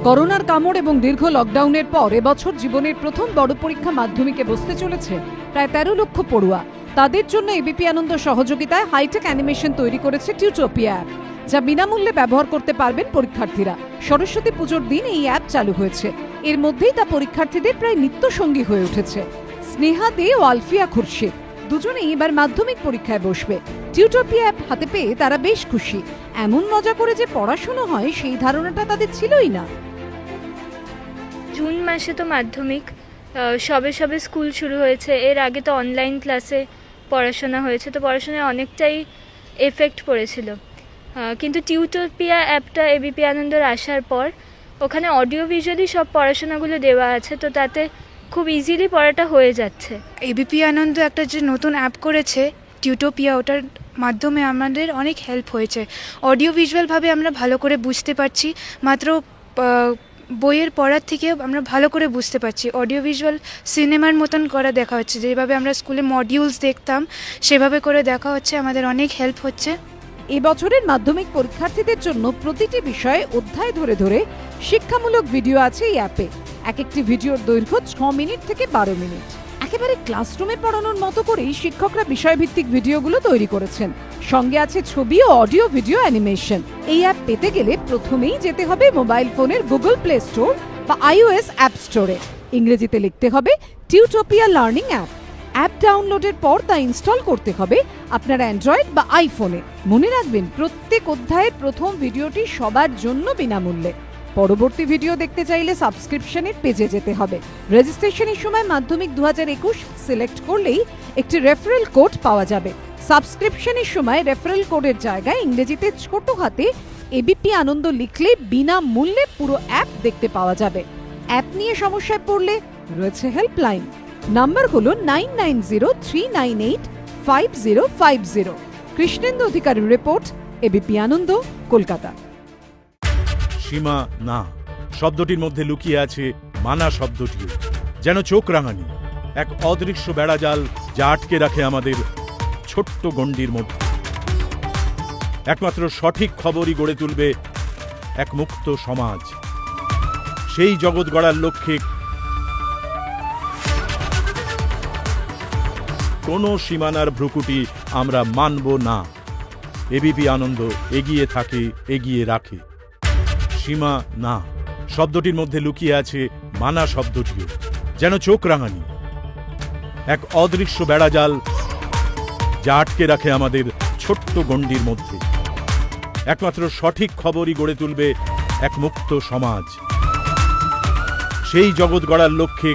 করোনার কামড় এবং দীর্ঘ লকডাউনের পর এবছর জীবনের প্রথম বড় পরীক্ষা মাধ্যমিকে বসতে চলেছে প্রায় 13 লক্ষ পড়ুয়া। তাদের জন্য এবিপি আনন্দ সহযোগিতায় হাইটেক অ্যানিমেশন তৈরি করেছে টিউটোপিয়া অ্যাপ, যা বিনামূল্যে ব্যবহার করতে পারবেন পরীক্ষার্থীরা। সরস্বতী পুজোর দিন এই অ্যাপ চালু হয়েছে। এর মধ্যেই তা পরীক্ষার্থীদের প্রায় নিত্যসঙ্গী হয়ে উঠেছে। স্নেহা দে ও আলফিয়া খুরশিদ দুজনেই এবার মাধ্যমিক পরীক্ষায় বসবে। টিউটোপিয়া অ্যাপ হাতে পেয়ে তারা বেশ খুশি। এমন মজা করে যে পড়াশোনা হয় সেই ধারণাটা তাদের ছিলই না। জুন মাসে তো মাধ্যমিক, সবে স্কুল শুরু হয়েছে। এর আগে তো অনলাইন ক্লাসে পড়াশোনা হয়েছে, তো পড়াশোনায় অনেকটাই এফেক্ট পড়েছিল। কিন্তু টিউটোপিয়া অ্যাপটা এবিপি আনন্দর আসার পর ওখানে অডিও ভিজুয়ালি সব পড়াশোনাগুলো দেওয়া আছে, তো তাতে খুব ইজিলি পড়াটা হয়ে যাচ্ছে। এবিপি আনন্দ একটা যে নতুন অ্যাপ করেছে টিউটোপিয়া, ওটার মাধ্যমে আমাদের অনেক হেল্প হয়েছে। অডিও ভিজুয়ালভাবে আমরা ভালো করে বুঝতে পারছি, মাত্র বইয়ের পড়ার থেকে আমরা ভালো করে বুঝতে পারছি। অডিও ভিজুয়াল সিনেমার মতন করা দেখা হচ্ছে, যেভাবে আমরা স্কুলে মডিউলস দেখতাম সেভাবে করে দেখা হচ্ছে, আমাদের অনেক হেল্প হচ্ছে। এবছরের মাধ্যমিক পরীক্ষার্থীদের জন্য প্রতিটি বিষয়ে অধ্যায় ধরে ধরে শিক্ষামূলক ভিডিও আছে এই অ্যাপে। এক একটি ভিডিওর দৈর্ঘ্য 6 মিনিট থেকে 12 মিনিট। একেবারে ক্লাসরুমে পড়ানোর মতো করেই শিক্ষকরা বিষয়ভিত্তিক ভিডিওগুলো তৈরি করেছেন। সঙ্গে আছে ছবি ও অডিও ভিডিও অ্যানিমেশন। এই অ্যাপ পেতে গেলে প্রথমেই যেতে হবে মোবাইল ফোনের গুগল প্লে স্টোর বা iOS অ্যাপ স্টোরে। ইংরেজিতে লিখতে হবে টিউটোপিয়া লার্নিং অ্যাপ। অ্যাপ ডাউনলোডের পর তা ইনস্টল করতে হবে আপনার অ্যান্ড্রয়েড বা আইফোনে। মনে রাখবেন, প্রত্যেক অধ্যায়ের প্রথম ভিডিওটি সবার জন্য বিনামূল্যে। পরবর্তী ভিডিও দেখতে চাইলে সাবস্ক্রিপশনের পেজে যেতে হবে। রেজিস্ট্রেশনের সময় মাধ্যমিক 2021 সিলেক্ট করলেই একটি রেফারেল কোড পাওয়া যাবে। সাবস্ক্রিপশনের সময় রেফারেল কোডের জায়গায় ইংরেজিতে ছোট হাতে এবিপি আনন্দ লিখলে বিনামূল্যে পুরো অ্যাপ দেখতে পাওয়া যাবে। অ্যাপ নিয়ে সমস্যায় পড়লে রয়েছে হেল্পলাইন, নাম্বার হলো 9903985050। কৃষ্ণেন্দু অধিকারীর রিপোর্ট, এবিপি আনন্দ, কলকাতা। সীমা না শব্দটির মধ্যে লুকিয়ে আছে মানা শব্দটিও, যেন চোখ রাঙানি এক অদৃশ্য বেড়াজাল যা আটকে রাখে আমাদের ছোট্ট গণ্ডির মধ্যে। একমাত্র সঠিক খবরই গড়ে তুলবে এক মুক্ত সমাজ। সেই জগৎ গড়ার লক্ষ্যে কোনো সীমানার ভ্রুকুটি আমরা মানব না। এবিপি আনন্দ এগিয়ে থাকে, এগিয়ে রাখে। সীমা না শব্দটির মধ্যে লুকিয়ে আছে মানা শব্দটিও, যেন চোখ রাঙানি এক অদৃশ্য বেড়াজাল যা আটকে রাখে আমাদের ছোট্ট গণ্ডির মধ্যে। একমাত্র সঠিক খবরই গড়ে তুলবে এক মুক্ত সমাজ। সেই জগৎ গড়ার লক্ষ্যে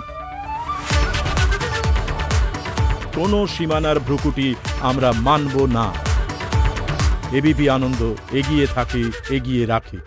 কোনো সীমানার ভ্রুকুটি আমরা মানব না। এবিপি আনন্দ এগিয়ে থাকে, এগিয়ে রাখে।